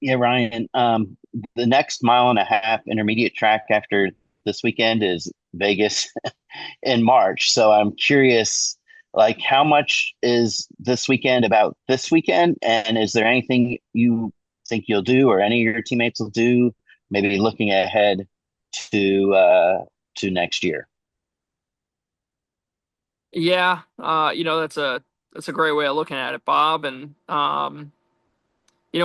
Yeah, Ryan. The next mile and a half intermediate track after this weekend is Vegas in March. So I'm curious, like, how much is this weekend about this weekend? And is there anything you think you'll do or any of your teammates will do, maybe looking ahead to next year? Yeah, that's a great way of looking at it, Bob. And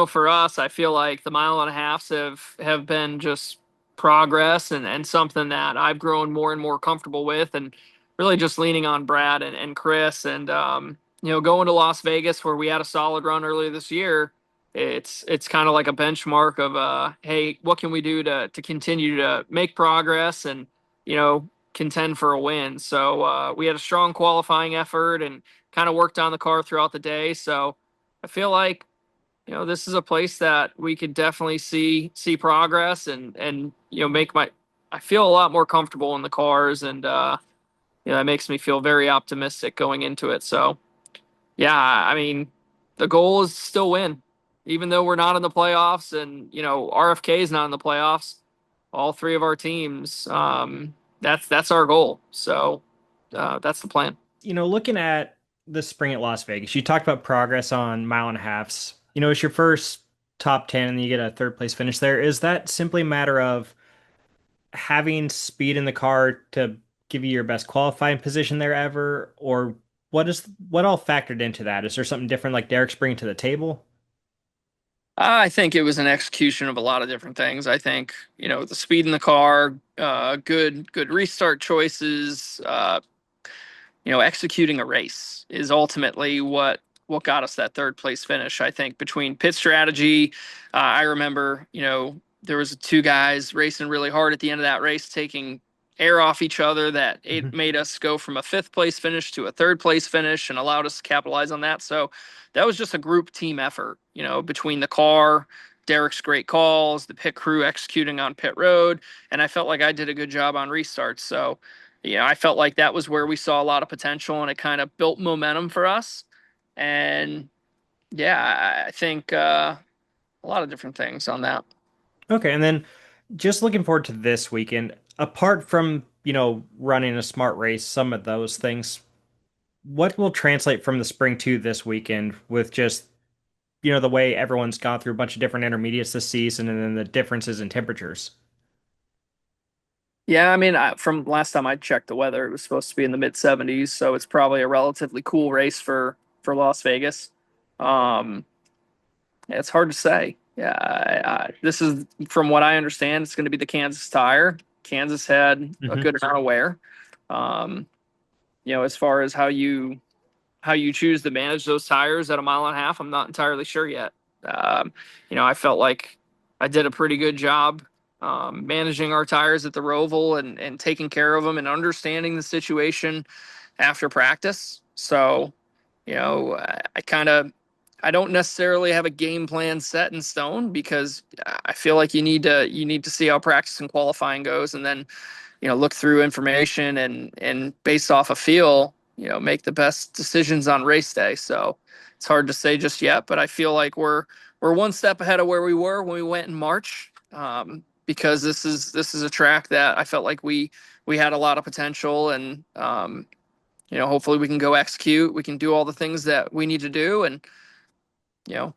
for us, I feel like the mile and a halves have been just progress and something that I've grown more and more comfortable with, and really just leaning on Brad and Chris, and going to Las Vegas where we had a solid run earlier this year. It's kind of like a benchmark of hey, what can we do to continue to make progress and contend for a win. So we had a strong qualifying effort and kind of worked on the car throughout the day. So I feel like this is a place that we could definitely see progress and make I feel a lot more comfortable in the cars, and that makes me feel very optimistic going into it. So yeah, I mean, the goal is to still win, even though we're not in the playoffs, and RFK is not in the playoffs. All three of our teams, that's our goal. So that's the plan. Looking at the spring at Las Vegas, you talked about progress on mile and a halves. It's your first top 10 and you get a third place finish there. Is that simply a matter of having speed in the car to give you your best qualifying position there ever? Or what all factored into that? Is there something different like Derek's bringing to the table? I think it was an execution of a lot of different things. I think, the speed in the car, good restart choices, executing a race is ultimately what got us that third place finish. I think between pit strategy, I remember, there was two guys racing really hard at the end of that race, taking air off each other that it Mhm. made us go from a fifth place finish to a third place finish and allowed us to capitalize on that. So that was just a group team effort, between the car, Derek's great calls, the pit crew executing on pit road, and I felt like I did a good job on restarts. So I felt like that was where we saw a lot of potential, and it kind of built momentum for us. And yeah, I think a lot of different things on that. Okay, and then just looking forward to this weekend, apart from, running a smart race, some of those things, what will translate from the spring to this weekend with just, the way everyone's gone through a bunch of different intermediates this season and then the differences in temperatures? Yeah, I mean, from last time I checked the weather, it was supposed to be in the mid 70s, so it's probably a relatively cool race for Las Vegas. Um, it's hard to say. Yeah, this is from what I understand, it's going to be the Kansas tire. Kansas had a Hmm. good amount of wear. Um, as far as how you choose to manage those tires at a mile and a half, I'm not entirely sure yet. Um, I felt like I did a pretty good job managing our tires at the Roval and taking care of them and understanding the situation after practice. So, I kind of I don't necessarily have a game plan set in stone because I feel like you need to see how practice and qualifying goes, and then look through information and based off a feel, make the best decisions on race day. So it's hard to say just yet, but I feel like we're one step ahead of where we were when we went in March, because this is a track that I felt like we had a lot of potential, and hopefully we can go execute. We can do all the things that we need to do, and you know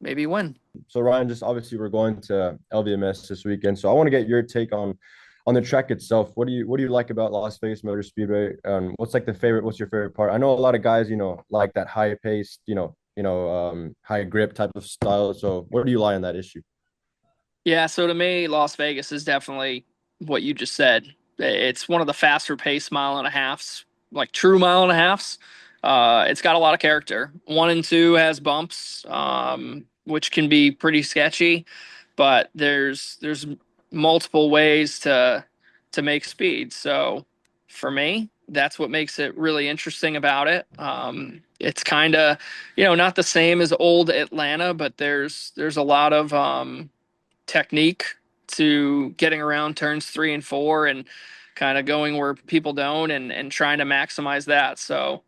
maybe win. So Ryan, just obviously we're going to LVMS this weekend. So I want to get your take on the track itself. What do you like about Las Vegas Motor Speedway? What's your favorite part? I know a lot of guys, like that high paced, high grip type of style. So where do you lie on that issue? Yeah, so to me, Las Vegas is definitely what you just said. It's one of the faster paced mile and a halves, like true mile and a halves. It's got a lot of character. One and two has bumps, which can be pretty sketchy, but there's multiple ways to make speed. So for me, that's what makes it really interesting about it. It's kind of, not the same as old Atlanta, but there's a lot of technique to getting around turns three and four and kind of going where people don't and trying to maximize that. So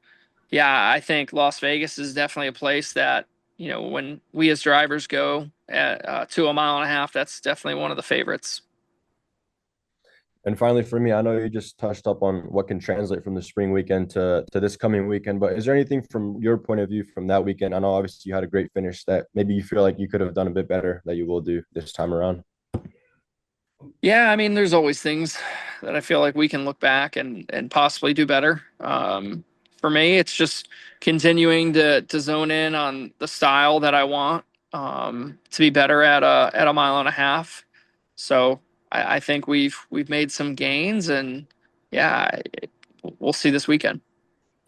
yeah, I think Las Vegas is definitely a place that when we as drivers go to a mile and a half, that's definitely one of the favorites. And finally, for me, I know you just touched up on what can translate from the spring weekend to this coming weekend, but is there anything from your point of view from that weekend? I know obviously you had a great finish that maybe you feel like you could have done a bit better that you will do this time around. Yeah, I mean, there's always things that I feel like we can look back and possibly do better. For me, it's just continuing to zone in on the style that I want to be better at a mile and a half. So I think we've made some gains, and yeah, we'll see this weekend.